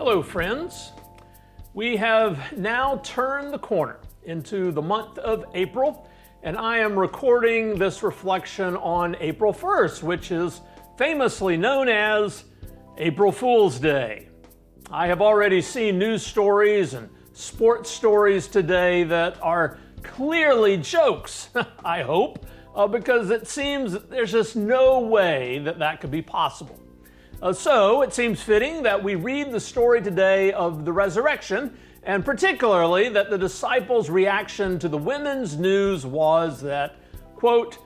Hello, friends. We have now turned the corner into the month of April, and I am recording this reflection on April 1st, which is famously known as April Fool's Day. I have already seen news stories and sports stories today that are clearly jokes, I hope, because it seems that there's just no way that that could be possible. So it seems fitting that we read the story today of the resurrection, and particularly that the disciples' reaction to the women's news was that, quote,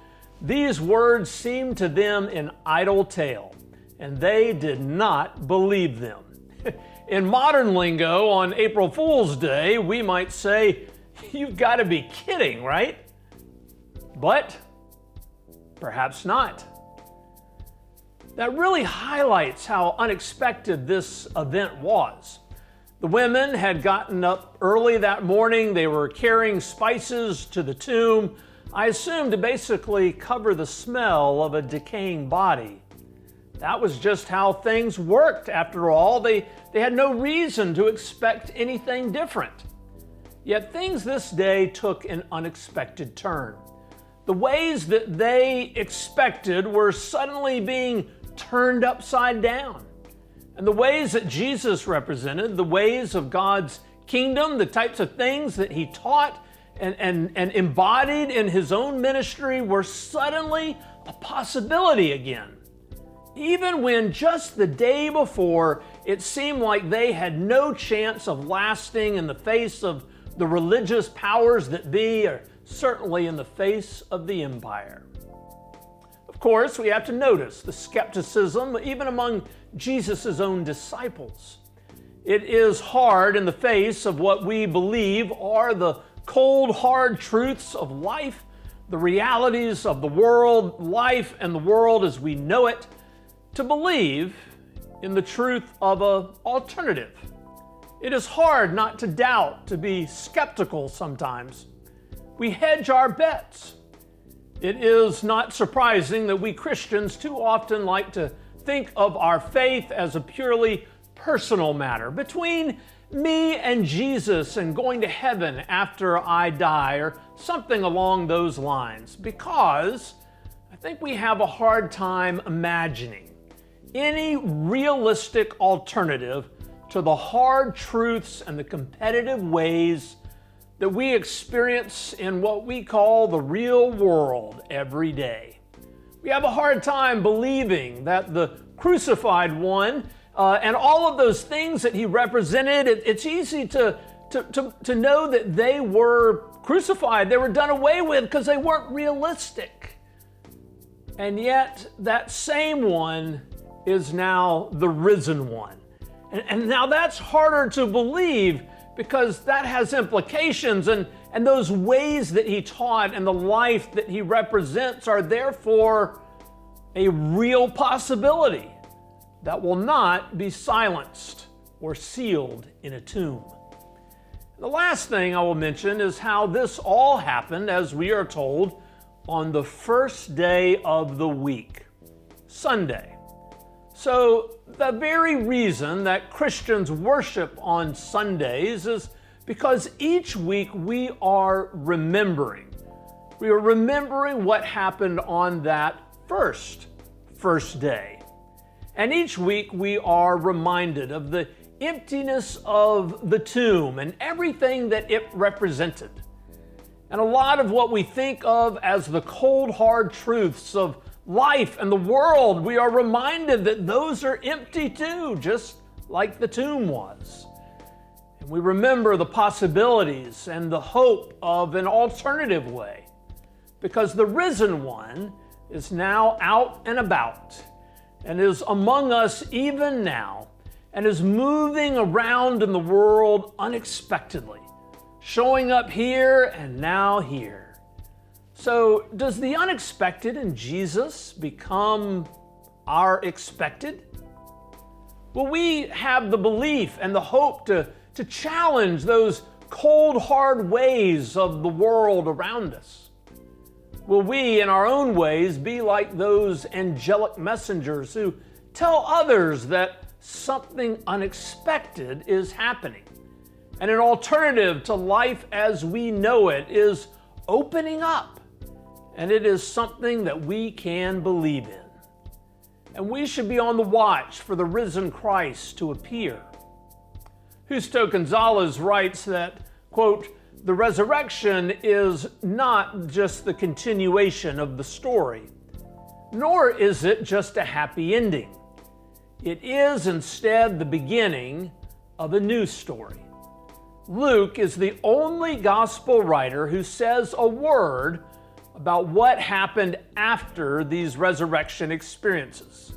"These words seemed to them an idle tale, and they did not believe them." In modern lingo, on April Fool's Day, we might say, "You've got to be kidding, right?" But perhaps not. That really highlights how unexpected this event was. The women had gotten up early that morning. They were carrying spices to the tomb, I assume to basically cover the smell of a decaying body. That was just how things worked, after all. They had no reason to expect anything different. Yet things this day took an unexpected turn. The ways that they expected were suddenly being turned upside down. And the ways that Jesus represented, the ways of God's kingdom, the types of things that he taught and embodied in his own ministry were suddenly a possibility again. Even when just the day before it seemed like they had no chance of lasting in the face of the religious powers that be, or certainly in the face of the empire. Of course, we have to notice the skepticism even among Jesus' own disciples. It is hard in the face of what we believe are the cold, hard truths of life, the realities of the world, life and the world as we know it, to believe in the truth of an alternative. It is hard not to doubt, to be skeptical sometimes. We hedge our bets. It is not surprising that we Christians too often like to think of our faith as a purely personal matter between me and Jesus and going to heaven after I die, or something along those lines, because I think we have a hard time imagining any realistic alternative to the hard truths and the competitive ways that we experience in what we call the real world every day. We have a hard time believing that the crucified one and all of those things that he represented, it's easy to know that they were crucified, they were done away with because they weren't realistic. And yet that same one is now the risen one. And now that's harder to believe, because that has implications, and those ways that he taught and the life that he represents are therefore a real possibility that will not be silenced or sealed in a tomb. The last thing I will mention is how this all happened, as we are told, on the first day of the week, Sunday. So the very reason that Christians worship on Sundays is because each week we are remembering. We are remembering what happened on that first day. And each week we are reminded of the emptiness of the tomb and everything that it represented. And a lot of what we think of as the cold, hard truths of life and the world, we are reminded that those are empty too, just like the tomb was. And we remember the possibilities and the hope of an alternative way, because the risen one is now out and about and is among us even now, and is moving around in the world unexpectedly, showing up here and now here. So, does the unexpected in Jesus become our expected? Will we have the belief and the hope to challenge those cold, hard ways of the world around us? Will we, in our own ways, be like those angelic messengers who tell others that something unexpected is happening. And an alternative to life as we know it is opening up. And it is something that we can believe in. And we should be on the watch for the risen Christ to appear. Justo Gonzalez writes that, quote, "The resurrection is not just the continuation of the story, nor is it just a happy ending. It is instead the beginning of a new story." Luke is the only gospel writer who says a word about what happened after these resurrection experiences,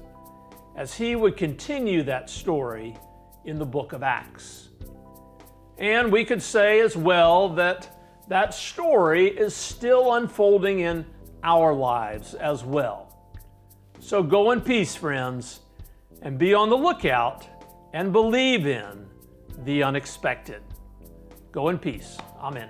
as he would continue that story in the book of Acts. And we could say as well that that story is still unfolding in our lives as well. So go in peace, friends, and be on the lookout and believe in the unexpected. Go in peace. Amen.